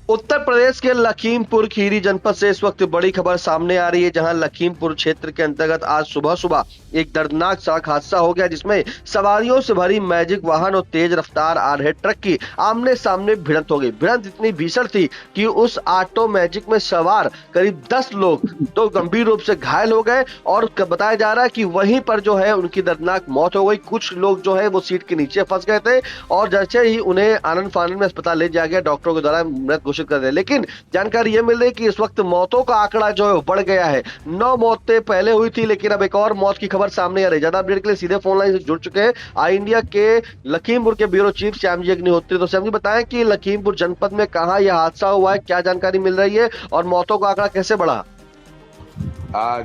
उत्तर प्रदेश के लखीमपुर खीरी जनपद से इस वक्त बड़ी खबर सामने आ रही है, जहां लखीमपुर क्षेत्र के अंतर्गत आज सुबह सुबह एक दर्दनाक सड़क हादसा हो गया, जिसमें सवारियों से भरी मैजिक वाहन और तेज रफ्तार आ रहे ट्रक की आमने सामने भिड़ंत हो गई। भिड़ंत इतनी भीषण थी कि उस ऑटो मैजिक में सवार करीब 10 लोग तो गंभीर रूप से घायल हो गए और बताया जा रहा है कि वहीं पर जो है उनकी दर्दनाक मौत हो गई। कुछ लोग जो है वो सीट के नीचे फंस गए थे और जैसे ही उन्हें आनंद फानंद में अस्पताल ले जाया गया, डॉक्टरों के द्वारा मृत घोषित कर दिया। लेकिन जानकारी यह मिल रही है कि इस वक्त मौतों का आंकड़ा जो है बढ़ गया है। 9 मौतें पहले हुई थी, लेकिन अब एक और मौत की खबर सामने आ रही है। ज्यादा अपडेट के लिए सीधे फोन लाइन से जुड़ चुके हैं आई इंडिया के लखीमपुर के ब्यूरो चीफ श्याम जी अग्निहोत्री। तो श्याम जी बताएं कि लखीमपुर जनपद में कहां यह हादसा हुआ है, क्या जानकारी मिल रही है और मौतों का आंकड़ा कैसे बढ़ा?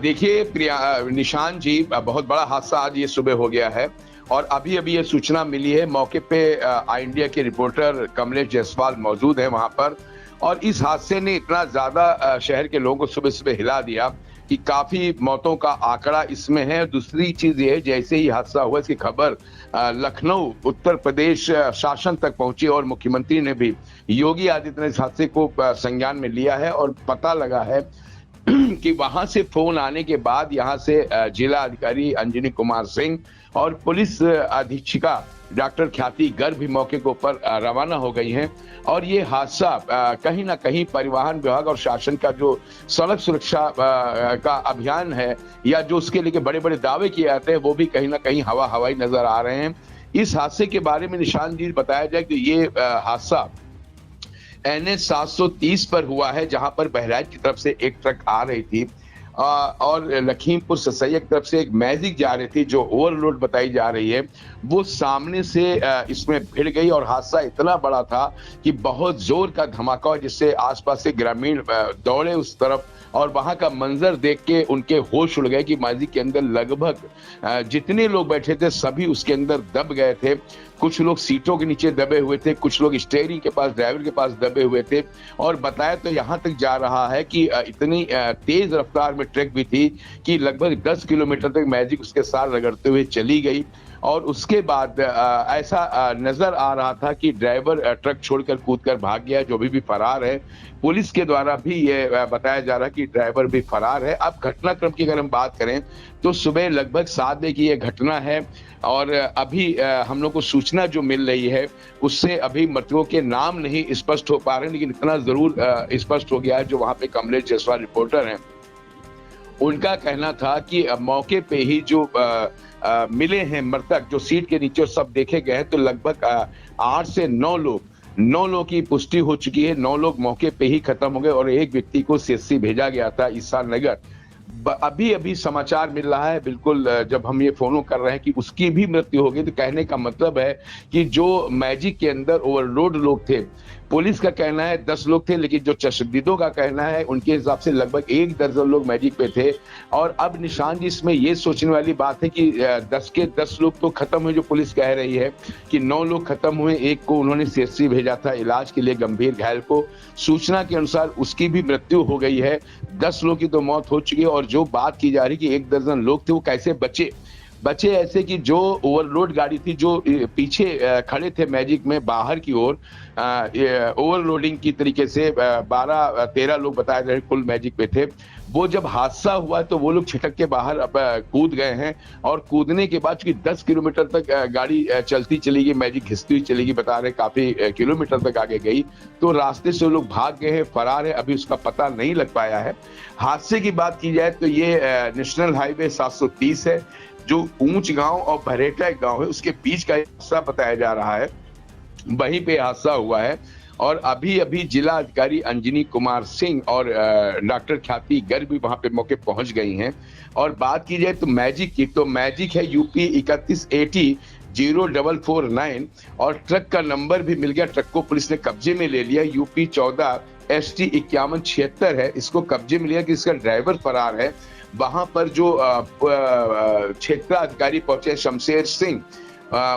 देखिए निशान जी, बहुत बड़ा हादसा आज ये सुबह हो गया है और अभी अभी ये सूचना मिली है। मौके पे आई इंडिया के रिपोर्टर कमलेश जायसवाल मौजूद है वहां पर, और इस हादसे ने इतना ज्यादा शहर के लोगों को सुबह सुबह हिला दिया कि काफी मौतों का आंकड़ा इसमें है। दूसरी चीज ये है, जैसे ही हादसा हुआ इसकी खबर लखनऊ उत्तर प्रदेश शासन तक पहुंची और मुख्यमंत्री ने भी योगी आदित्यनाथ इस हादसे को संज्ञान में लिया है और पता लगा है कि वहां से फोन आने के बाद यहां से जिला अधिकारी अंजनी कुमार सिंह और पुलिस अधीक्षिका डॉक्टर ख्याति गर्ग भी मौके के ऊपर रवाना हो गई हैं। और ये हादसा कहीं ना कहीं परिवहन विभाग और शासन का जो सड़क सुरक्षा का अभियान है, या जो उसके लिए बड़े बड़े दावे किए जाते हैं, वो भी कहीं ना कहीं हवाई नजर आ रहे हैं। इस हादसे के बारे में निशान जी बताया जाए कि ये हादसा NH 730 पर हुआ है, जहां पर बहराइच की तरफ से एक ट्रक आ रही थी और लखीमपुर ससैया की तरफ से एक मैजिक जा रही थी जो ओवरलोड बताई जा रही है। वो सामने से इसमें भिड़ गई और हादसा इतना बड़ा था कि बहुत जोर का धमाका हुआ, जिससे आसपास से ग्रामीण दौड़े उस तरफ और वहां का मंजर देख के उनके होश उड़ गए कि मैजिक के अंदर लगभग जितने लोग बैठे थे सभी उसके अंदर दब गए थे। कुछ लोग सीटों के नीचे दबे हुए थे, कुछ लोग स्टीयरिंग के पास, ड्राइवर के पास दबे हुए थे। और बताया तो यहाँ तक जा रहा है कि इतनी तेज रफ्तार में ट्रक भी थी कि लगभग 10 किलोमीटर तक मैजिक उसके साथ रगड़ते हुए चली गई। और उसके बाद ऐसा नजर आ रहा था कि ड्राइवर ट्रक छोड़कर कूदकर भाग गया, जो भी फरार है। पुलिस के द्वारा भी ये बताया जा रहा है कि ड्राइवर भी फरार है। अब घटनाक्रम की अगर हम बात करें तो सुबह लगभग 7 बजे की ये घटना है और अभी हम लोग को सूचना जो मिल रही है उससे अभी मृतकों के नाम नहीं स्पष्ट हो पा रहे हैं, लेकिन इतना जरूर स्पष्ट हो गया है। जो वहां पे कमलेश जायसवाल रिपोर्टर हैं, उनका कहना था कि मौके पे ही जो मिले हैं मृतक, जो सीट के नीचे सब देखे गए हैं, तो लगभग 8 से 9 लोग की पुष्टि हो चुकी है। 9 लोग मौके पे ही खत्म हो गए और एक व्यक्ति को CHC भेजा गया था ईसा नगर। अभी अभी समाचार मिल रहा है, बिल्कुल जब हम ये फोन कर रहे हैं, कि उसकी भी मृत्यु हो गई। तो कहने का मतलब है कि जो मैजिक के अंदर ओवरलोड लोग थे, पुलिस का कहना है 10 लोग थे, लेकिन जो चश्मदीदों का कहना है उनके हिसाब से लगभग 1 दर्जन लोग मैजिक पे थे। और अब निशान जी इसमें ये सोचने वाली बात है कि 10 के 10 लोग तो खत्म हुए, जो पुलिस कह रही है कि 9 लोग खत्म हुए। एक को उन्होंने CHC भेजा था इलाज के लिए, गंभीर घायल को सूचना के अनुसार उसकी भी मृत्यु हो गई है। 10 लोग की तो मौत हो चुकी है और जो बात की जा रही है कि 1 दर्जन लोग थे, वो कैसे बचे ऐसे कि जो ओवरलोड गाड़ी थी, जो पीछे खड़े थे मैजिक में बाहर की ओर, ओवरलोडिंग की तरीके से 12-13 लोग बताए जा रहे कुल मैजिक पे थे। वो जब हादसा हुआ तो वो लोग छिटक के बाहर कूद गए हैं और कूदने के बाद चूंकि 10 किलोमीटर तक गाड़ी चलती चली गई, मैजिक घिसती हुई चली गई, बता रहे काफी किलोमीटर तक आगे गई, तो रास्ते से वो लोग भाग गए हैं, फरार है। अभी उसका पता नहीं लग पाया है। हादसे की बात की जाए तो ये नेशनल हाईवे 730 है, जो ऊंच गांव और भरेटा एक गांव है, उसके बीच का हादसा बताया जा रहा है। वहीं पे हादसा हुआ है और अभी अभी जिला अधिकारी अंजनी कुमार सिंह और डॉक्टर ख्याति गर्ग भी वहां पे मौके पहुंच गई हैं। और बात की जाए तो मैजिक की, तो मैजिक है UP 3180 0449 और ट्रक का नंबर भी मिल गया। ट्रक को पुलिस ने कब्जे में ले लिया। UP 14 ST 5176 है, इसको कब्जे में लिया कि इसका ड्राइवर फरार है। वहां पर जो क्षेत्र अधिकारी पहुंचे शमशेर सिंह,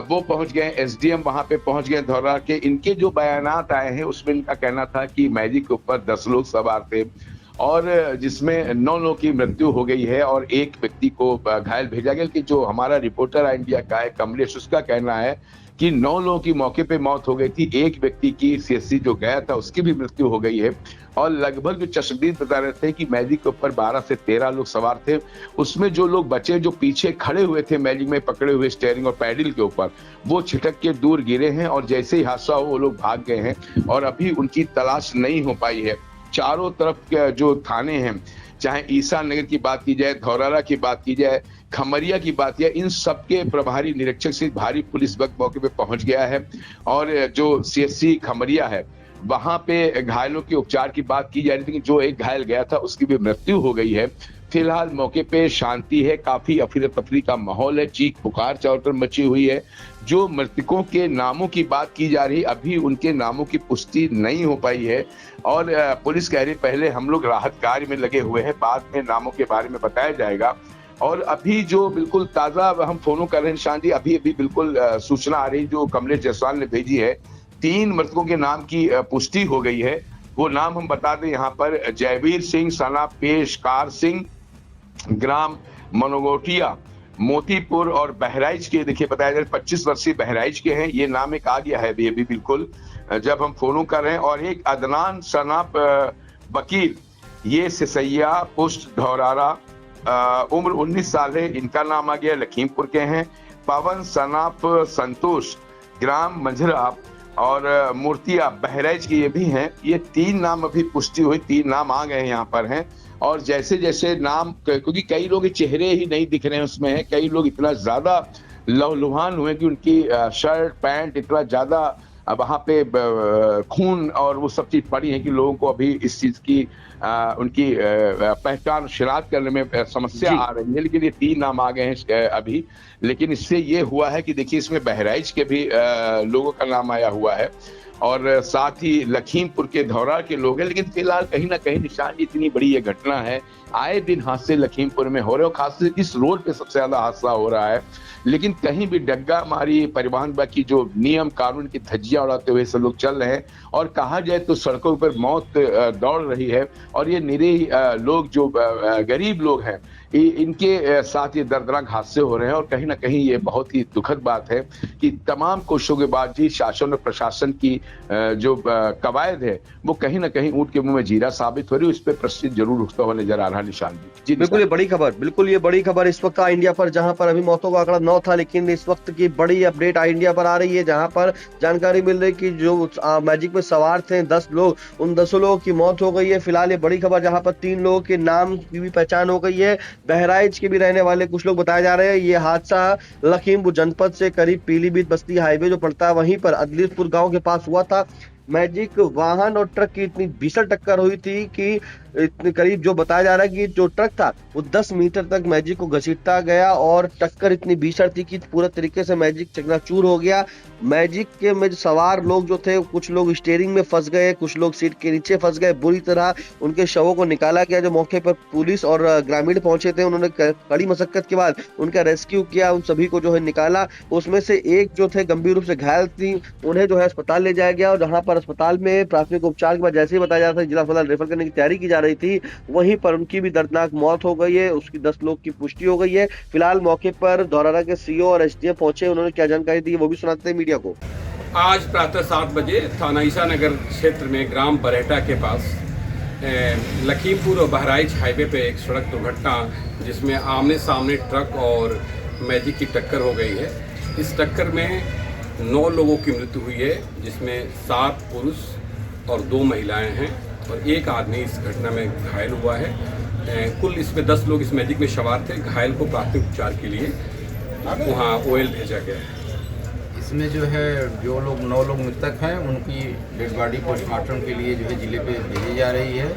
वो पहुंच गए, SDM वहां पे पहुंच गए धौरा के। इनके जो बयानात आए हैं उसमें इनका कहना था कि मैजिक के ऊपर 10 लोग सवार थे और जिसमें 9 लोगों की मृत्यु हो गई है और एक व्यक्ति को घायल भेजा गया। कि जो हमारा रिपोर्टर इंडिया का है कमलेश, उसका कहना है कि 9 लोगों की मौके पे मौत हो गई थी। एक व्यक्ति की सीएससी जो गया था उसकी भी मृत्यु हो गई है और लगभग जो चश्मदीद बता रहे थे कि मैजिक के ऊपर 12 से 13 लोग सवार थे। उसमें जो लोग बचे, जो पीछे खड़े हुए थे मैजिक में पकड़े हुए स्टीयरिंग और पैडल के ऊपर, वो छिटक के दूर गिरे हैं और जैसे ही हादसा हो वो लोग भाग गए हैं और अभी उनकी तलाश नहीं हो पाई है। चारों तरफ के जो थाने हैं, चाहे ईसा नगर की बात की जाए, धौरारा की बात की जाए, खमरिया की बात किया, इन सबके प्रभारी निरीक्षक से भारी पुलिस वक्त मौके पे पहुंच गया है और जो सीएससी खमरिया है वहां पे घायलों के उपचार की बात की जा रही थी कि जो एक घायल गया था उसकी भी मृत्यु हो गई है। फिलहाल मौके पे शांति है, काफी अफरा तफरी का माहौल है, चीख पुकार चारों तरफ मची हुई है। जो मृतकों के नामों की बात की जा रही, अभी उनके नामों की पुष्टि नहीं हो पाई है और पुलिस कह रही पहले हम लोग राहत कार्य में लगे हुए हैं, बाद में नामों के बारे में बताया जाएगा। और अभी जो बिल्कुल ताजा हम फोनो कर रहे हैं निशान जी, अभी बिल्कुल सूचना आ रही जो कमलेश जायसवाल ने भेजी है, 3 मृतकों के नाम की पुष्टि हो गई है। वो नाम हम बता दें यहाँ पर, जयवीर सिंह सना पेशकार सिंह, ग्राम मनोगोटिया, मोतीपुर और बहराइच के, देखिए बताया जाए 25 वर्षीय बहराइच के हैं। ये नाम एक आ गया है अभी बिल्कुल जब हम फोनो कर रहे हैं। और एक अदनान सनाप वकील, ये सिसैया पुष्ट धौरारा, उम्र 19 साल है, इनका नाम आ गया, लखीमपुर के हैं। पवन सनाप संतोष, ग्राम मंझरा और मूर्तिया बहराइच के ये भी हैं। ये 3 नाम अभी पुष्टि हुई, 3 नाम आ गए यहाँ पर हैं। और जैसे जैसे नाम, क्योंकि कई लोग चेहरे ही नहीं दिख रहे हैं उसमें है, कई लोग इतना ज्यादा लहूलुहान हुए कि उनकी शर्ट पैंट इतना ज्यादा वहां पे खून और वो सब चीज पड़ी है कि लोगों को अभी इस चीज की उनकी पहचान शिनाख्त करने में समस्या आ रही है। लेकिन ये 3 नाम आ गए हैं अभी। लेकिन इससे ये हुआ है कि देखिए इसमें बहराइच के भी लोगों का नाम आया हुआ है और साथ ही लखीमपुर के धौरा के लोग हैं। लेकिन फिलहाल कहीं ना कहीं निशान, इतनी बड़ी ये घटना है, आए दिन हादसे लखीमपुर में हो रहे हो, खासकर इस रोड पे सबसे ज्यादा हादसा हो रहा है। लेकिन कहीं भी डग्गा मारी परिवहन विभाग की जो नियम कानून की धज्जियां उड़ाते हुए सब लोग चल रहे हैं और कहा जाए तो सड़कों पर मौत दौड़ रही है। और ये निरीह लोग जो गरीब लोग हैं, इनके साथ ये दर्दनाक हादसे हो रहे हैं। और कहीं ना कहीं ये बहुत ही दुखद बात है कि तमाम कोशिशों के बाद भी शासन और प्रशासन की जो कवायद है वो कहीं ना कहीं ऊंट के मुंह में जीरा साबित हो रही है। उस पर प्रश्न जरूर उठता हुआ नजर आ रहा है निशान जी। बिल्कुल ये बड़ी खबर, बिल्कुल ये बड़ी खबर इस वक्त इंडिया पर, जहां पर अभी मौतों का आंकड़ा 9 था, लेकिन इस वक्त की बड़ी अपडेट इंडिया पर आ रही है, जहां पर जानकारी मिल रही है कि जो मैजिक में सवार थे 10 लोग, उन 10 लोगों की मौत हो गई है। फिलहाल ये बड़ी खबर, जहां पर 3 लोगों के नाम की भी पहचान हो गई है। बहराइच के भी रहने वाले कुछ लोग बताए जा रहे हैं। ये हादसा लखीमपुर जनपद से करीब पीलीभीत बस्ती हाईवे जो पड़ता है वहीं पर अदलीपुर गांव के पास हुआ था। मैजिक वाहन और ट्रक की इतनी भीषण टक्कर हुई थी कि इतने करीब, जो बताया जा रहा है कि जो ट्रक था वो 10 मीटर तक मैजिक को घसीटता गया और टक्कर इतनी भीषण थी कि पूरा तरीके से मैजिक चकनाचूर हो गया। मैजिक के में सवार लोग जो थे, कुछ लोग स्टीयरिंग में फंस गए, कुछ लोग सीट के नीचे फंस गए। बुरी तरह उनके शवों को निकाला गया। जो मौके पर पुलिस और ग्रामीण पहुंचे थे, उन्होंने कड़ी मशक्कत के बाद उनका रेस्क्यू किया, उन सभी को जो है निकाला। उसमें से एक जो थे गंभीर रूप से घायल थी, उन्हें जो है अस्पताल ले जाया गया और जहां पर अस्पताल में प्राथमिक उपचार के बाद जैसे ही बताया जा रहा था जिला अस्पताल रेफर करने की तैयारी की जा रही थी, वहीं पर उनकी भी दर्दनाक मौत हो गई है। उसकी 10 लोग की पुष्टि हो गई है। फिलहाल मौके पर धौरारा के सीओ और एसडीएम पहुंचे, उन्होंने क्या जानकारी दी वो भी सुनाते हैं मीडिया को। आज प्रातः 7 बजे थाना ईसा नगर क्षेत्र में ग्राम बरहेटा के पास लखीमपुर और बहराइच हाईवे पे एक सड़क दुर्घटना, जिसमें आमने सामने ट्रक और मैजिक की टक्कर हो गई है। इस टक्कर में 9 लोगों की मृत्यु हुई है, जिसमें 7 पुरुष और 2 महिलाएं हैं और एक आदमी इस घटना में घायल हुआ है। कुल इसमें 10 लोग इस मैजिक में सवार थे। घायल को प्राथमिक उपचार के लिए वहाँ ओएल भेजा गया है। इसमें जो है जो लोग 9 लोग मृतक हैं, उनकी डेड बॉडी पोस्टमार्टम के लिए जो है जिले पे भेजी जा रही है।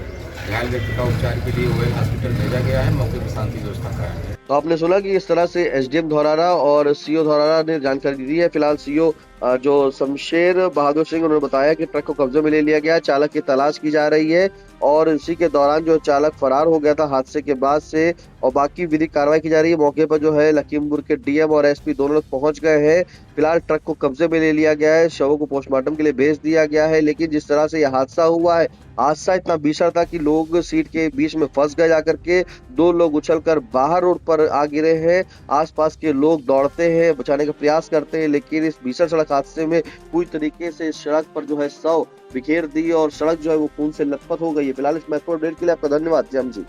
घायल व्यक्ति का उपचार के लिए ओएल हॉस्पिटल भेजा गया है। मौके पर शांति व्यवस्था कायम है। तो आपने सुना कि इस तरह से एसडीएम धौरारा और सीओ धौरारा ने जानकारी दी है। फिलहाल सीओ जो शमशेर बहादुर सिंह, उन्होंने बताया कि ट्रक को कब्जे में ले लिया गया, चालक की तलाश की जा रही है और इसी के दौरान जो चालक फरार हो गया था हादसे के बाद से, और बाकी विधिक कार्रवाई की जा रही है। मौके पर जो है लखीमपुर के डीएम और एसपी दोनों लोग पहुंच गए हैं। फिलहाल ट्रक को कब्जे में ले लिया गया है, शवों को पोस्टमार्टम के लिए भेज दिया गया है। लेकिन जिस तरह से यह हादसा हुआ है, हादसा इतना भीषण था कि लोग सीट के बीच में फंस गए जाकर के। 2 लोग उछलकर बाहर रोड पर पर आ गिरे हैं। आसपास के लोग दौड़ते हैं, बचाने का प्रयास करते हैं, लेकिन इस भीषण सड़क हादसे में पूरी तरीके से सड़क पर जो है शव बिखेर दी और सड़क जो है वो खून से लथपथ हो गई है। फिलहाल इस महत्वपूर्ण अपडेट के लिए आपका धन्यवाद जयम जी।